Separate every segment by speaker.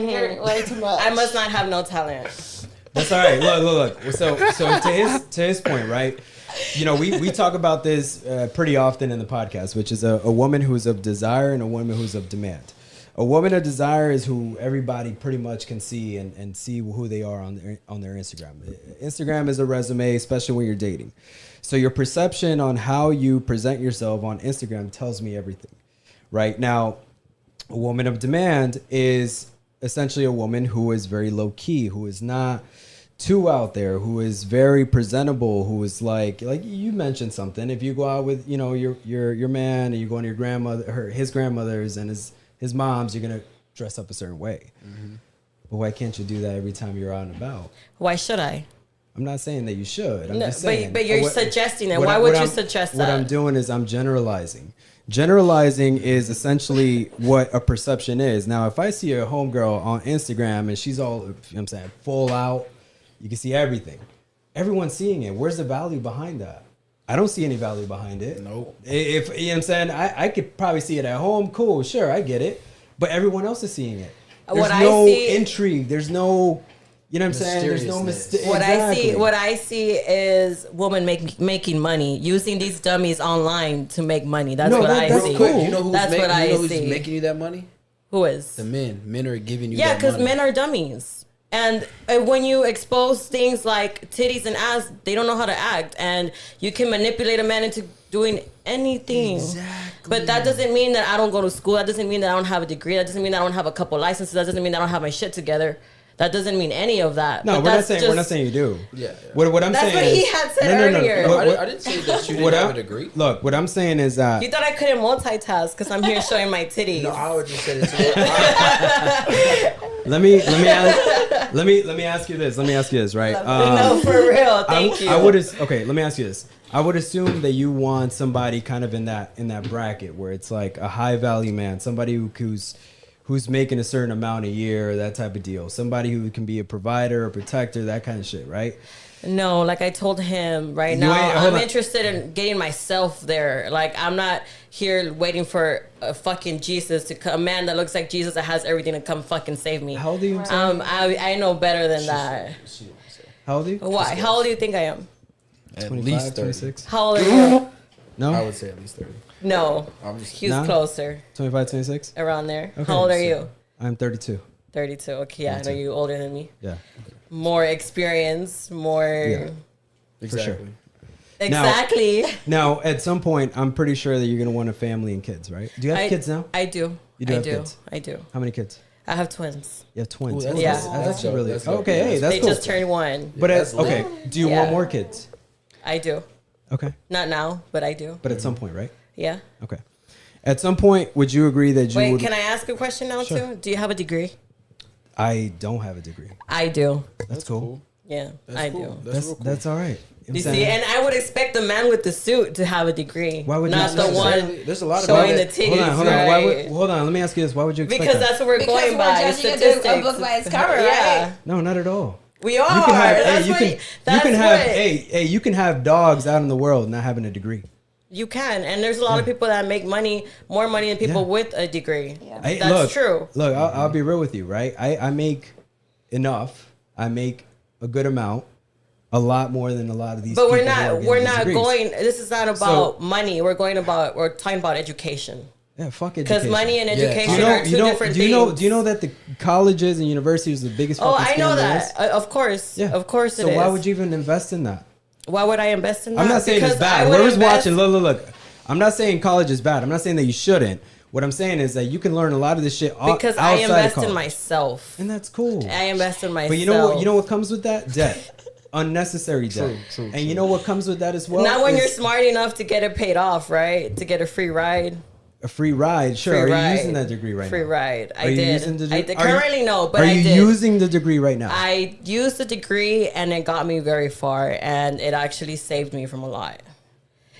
Speaker 1: Like, you're way too much.
Speaker 2: I must not have no talent.
Speaker 3: That's all right. Look. So to his point, right? You know, we talk about this pretty often in the podcast, which is a woman who's of desire and a woman who's of demand. A woman of desire is who everybody pretty much can see and see who they are on their Instagram. Instagram is a resume, especially when you're dating. So your perception on how you present yourself on Instagram tells me everything. Right now, a woman of demand is essentially a woman who is very low key, who is not too out there, who is very presentable, who is like you mentioned something. If you go out with, you know, your man and you go to your grandmother, his grandmother's and his mom's, you're gonna dress up a certain way. Mm-hmm. But why can't you do that every time you're out and about?
Speaker 2: Why should I?
Speaker 3: I'm not saying that you should. I'm just saying.
Speaker 2: But you're suggesting it. Why would you suggest that? What
Speaker 3: I'm doing is I'm generalizing. Generalizing is essentially what a perception is. Now, if I see a homegirl on Instagram and she's all, you know what I'm saying, full out, you can see everything. Everyone's seeing it. Where's the value behind that? I don't see any value behind it.
Speaker 4: Nope.
Speaker 3: If you know what I'm saying, I could probably see it at home. Cool, sure, I get it. But everyone else is seeing it. There's no intrigue. There's no, you know what I'm saying? There's no mistake.
Speaker 2: What I see is women making money using these dummies online to make money. That's what I see.
Speaker 4: Cool. You know who's
Speaker 2: see.
Speaker 4: making you that money?
Speaker 2: Who is?
Speaker 4: The men. Men are giving you that money.
Speaker 2: Yeah, because men are dummies. And when you expose things like titties and ass, they don't know how to act. And you can manipulate a man into doing anything. Exactly. But that doesn't mean that I don't go to school. That doesn't mean that I don't have a degree. That doesn't mean that I don't have a couple licenses. That doesn't mean that I don't have my shit together. That doesn't mean any of that.
Speaker 3: No, we're not saying you do.
Speaker 4: Yeah.
Speaker 3: What I'm saying is...
Speaker 2: That's what he had said earlier.
Speaker 4: No, I didn't say that you didn't have a degree.
Speaker 3: Look, what I'm saying is that...
Speaker 2: You thought I couldn't multitask because I'm here showing my titties.
Speaker 4: No, I would just say it to
Speaker 3: Let me ask you this, right?
Speaker 2: No, for real. Thank you.
Speaker 3: Let me ask you this. I would assume that you want somebody kind of in that bracket where it's like a high value man, somebody who's making a certain amount a year, that type of deal. Somebody who can be a provider, a protector, that kind of shit, right?
Speaker 2: No, like I told him now, I'm interested in getting myself there. Like, I'm not here waiting for a fucking Jesus to come, a man that looks like Jesus that has everything to come fucking save me.
Speaker 3: How old are you?
Speaker 2: I know better than that.
Speaker 3: How old are you?
Speaker 2: Why? How old do you think I am?
Speaker 4: At
Speaker 3: 25,
Speaker 4: least
Speaker 3: 26.
Speaker 2: How old are you?
Speaker 3: No?
Speaker 4: I would say at least 30.
Speaker 2: No. He's closer.
Speaker 3: 25, 26?
Speaker 2: Around there.
Speaker 3: Okay.
Speaker 2: How old are you?
Speaker 3: I'm 32.
Speaker 2: 32. Okay, yeah. 32. I know you older than me.
Speaker 3: Yeah.
Speaker 2: More experience, more...
Speaker 3: Yeah.
Speaker 4: Exactly.
Speaker 3: For sure.
Speaker 2: Exactly.
Speaker 3: Now, at some point, I'm pretty sure that you're going to want a family and kids, right? Do you have kids now?
Speaker 2: I do.
Speaker 3: You do have kids?
Speaker 2: I do.
Speaker 3: How many kids?
Speaker 2: I have twins.
Speaker 3: You have twins.
Speaker 2: Ooh,
Speaker 3: that's really... Okay, hey, that's
Speaker 2: they
Speaker 3: cool.
Speaker 2: Just turned one.
Speaker 3: But okay, do you want more kids?
Speaker 2: I do.
Speaker 3: Okay.
Speaker 2: Not now, but I do.
Speaker 3: But at some point, right?
Speaker 2: Yeah.
Speaker 3: Okay. At some point, would you agree that you
Speaker 2: Wait,
Speaker 3: would...
Speaker 2: can I ask a question now, too? Do you have a degree?
Speaker 3: I don't have a degree.
Speaker 2: I do.
Speaker 3: That's cool.
Speaker 2: Yeah, I do.
Speaker 3: That's all right.
Speaker 2: You see, and I would expect the man with the suit to have a degree.
Speaker 3: Why would
Speaker 2: not
Speaker 3: you
Speaker 2: the one
Speaker 4: There's a lot of
Speaker 2: showing the titties?
Speaker 3: Hold on.
Speaker 2: Right?
Speaker 3: Hold on. Let me ask you this. Why would you expect
Speaker 2: because
Speaker 3: that?
Speaker 2: that's what we're going by.
Speaker 1: We're judging a book by its cover, right?
Speaker 3: No, not at all.
Speaker 2: We are.
Speaker 3: You can have dogs out in the world not having a degree.
Speaker 2: You can, and there's a lot of people that make money, more money than people with a degree. Yeah. That's true.
Speaker 3: Look, I'll be real with you, right? I make enough. I make a good amount, a lot more than a lot of these.
Speaker 2: But
Speaker 3: people
Speaker 2: we're not going. This is not about money. We're talking about education.
Speaker 3: Yeah, fuck education.
Speaker 2: Because money and education are two different things.
Speaker 3: Do you know that the colleges and universities are the biggest fucking scam?
Speaker 2: I know that. Of course. Yeah. Of course it is.
Speaker 3: So why would you even invest in that?
Speaker 2: Why would I invest in that?
Speaker 3: I'm not saying it's bad. Whoever's watching, look. I'm not saying college is bad. I'm not saying that you shouldn't. What I'm saying is that you can learn a lot of this shit
Speaker 2: because I invest in myself.
Speaker 3: And that's cool.
Speaker 2: I invest in myself.
Speaker 3: But you know what comes with that? Debt. Unnecessary debt. True. And you know what comes with that as well?
Speaker 2: Not when you're smart enough to get it paid off, right? To get a free ride.
Speaker 3: A free ride, sure. Are you using that degree right now?
Speaker 2: Free ride. I did. Currently, no, but
Speaker 3: I did.
Speaker 2: Are
Speaker 3: you using the degree right now?
Speaker 2: I used the degree and it got me very far and it actually saved me from a lot.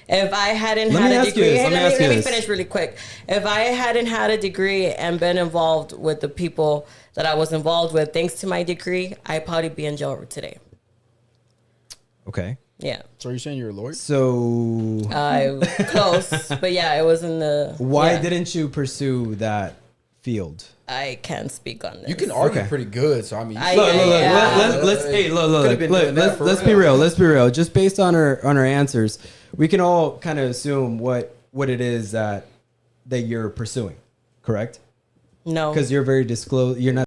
Speaker 2: If I hadn't had a degree, let me finish really quick. If I hadn't had a degree and been involved with the people that I was involved with, thanks to my degree, I'd probably be in jail today.
Speaker 3: Okay.
Speaker 2: Yeah.
Speaker 4: So are you saying you're a lawyer?
Speaker 3: So
Speaker 2: close, but yeah, it was in the.
Speaker 3: Why didn't you pursue that field?
Speaker 2: I can't speak on this.
Speaker 5: You can argue pretty good, so I mean,
Speaker 3: Let's be real. Let's be real. Just based on our answers, we can all kind of assume what it is that you're pursuing. Correct?
Speaker 2: No,
Speaker 3: because you're very disclosed. You're not